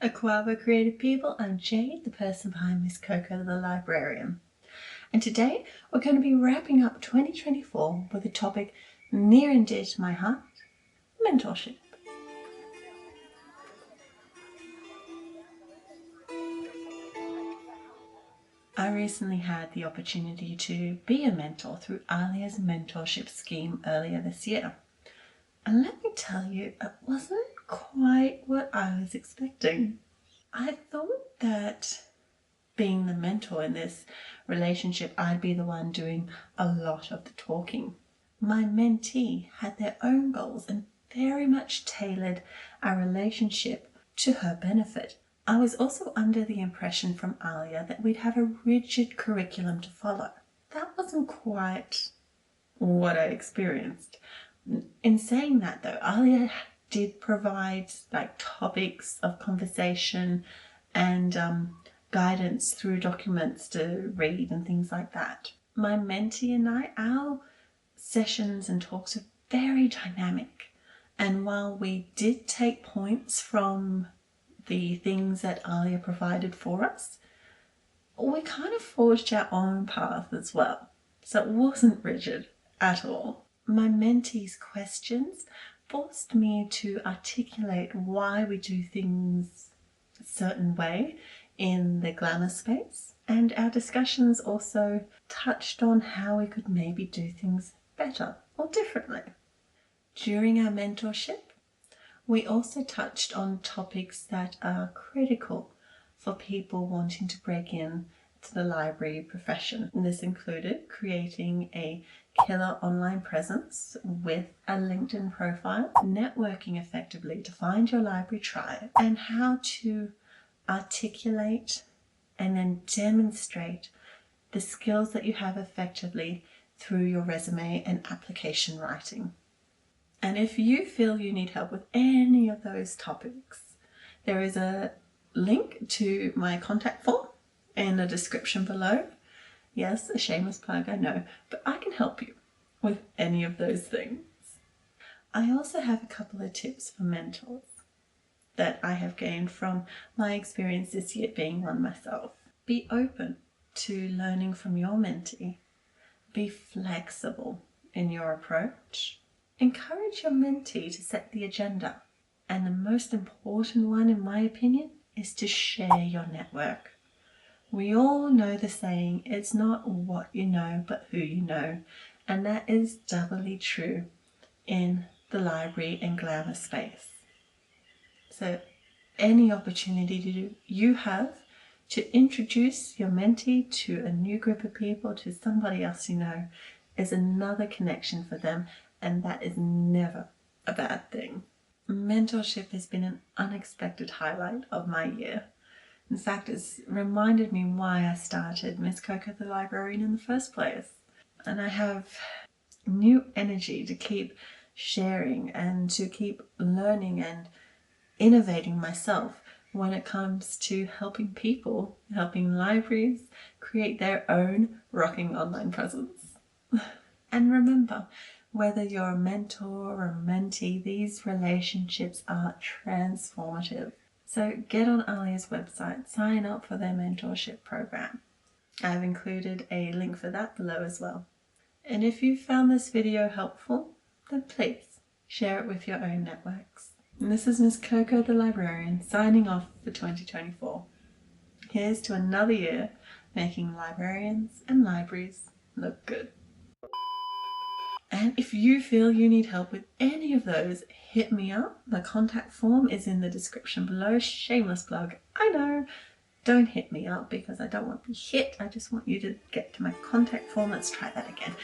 Aquaba Creative People, I'm Jade, the person behind Misskoko the Librarian. And today we're going to be wrapping up 2024 with a topic near and dear to my heart, mentorship. I recently had the opportunity to be a mentor through ALIA's mentorship scheme earlier this year. And let me tell you, it wasn't quite what I was expecting. I thought that being the mentor in this relationship, I'd be the one doing a lot of the talking. My mentee had their own goals and very much tailored our relationship to her benefit. I was also under the impression from ALIA that we'd have a rigid curriculum to follow. That wasn't quite what I experienced. In saying that though, ALIA did provide topics of conversation and guidance through documents to read and things like that. My mentee and I, our sessions and talks are very dynamic, and while we did take points from the things that ALIA provided for us, we kind of forged our own path as well, so it wasn't rigid at all. My mentee's questions forced me to articulate why we do things a certain way in the GLAMR space, and our discussions also touched on how we could maybe do things better or differently. During our mentorship, we also touched on topics that are critical for people wanting to break in to the library profession. And this included creating a killer online presence with a LinkedIn profile, networking effectively to find your library tribe, and how to articulate and then demonstrate the skills that you have effectively through your resume and application writing. And if you feel you need help with any of those topics, there is a link to my contact form in the description below. Yes, a shameless plug, I know, but I can help you with any of those things. I also have a couple of tips for mentors that I have gained from my experience this year being one myself. Be open to learning from your mentee. Be flexible in your approach. Encourage your mentee to set the agenda. And the most important one, in my opinion, is to share your network. We all know the saying, it's not what you know, but who you know. And that is doubly true in the library and GLAMR space. So any opportunity you have to introduce your mentee to a new group of people, to somebody else you know, is another connection for them, and that is never a bad thing. Mentorship has been an unexpected highlight of my year. In fact, it's reminded me why I started Misskoko the Librarian in the first place. And I have new energy to keep sharing and to keep learning and innovating myself when it comes to helping people, helping libraries create their own rocking online presence. And remember, whether you're a mentor or a mentee, these relationships are transformative. So get on ALIA's website, sign up for their mentorship program. I've included a link for that below as well. And if you found this video helpful, then please share it with your own networks. And this is Misskoko the Librarian signing off for 2024. Here's to another year making librarians and libraries look good. And if you feel you need help with any of those, hit me up. The contact form is in the description below. Shameless plug, I know. Don't hit me up because I don't want to be hit. I just want you to get to my contact form. Let's try that again.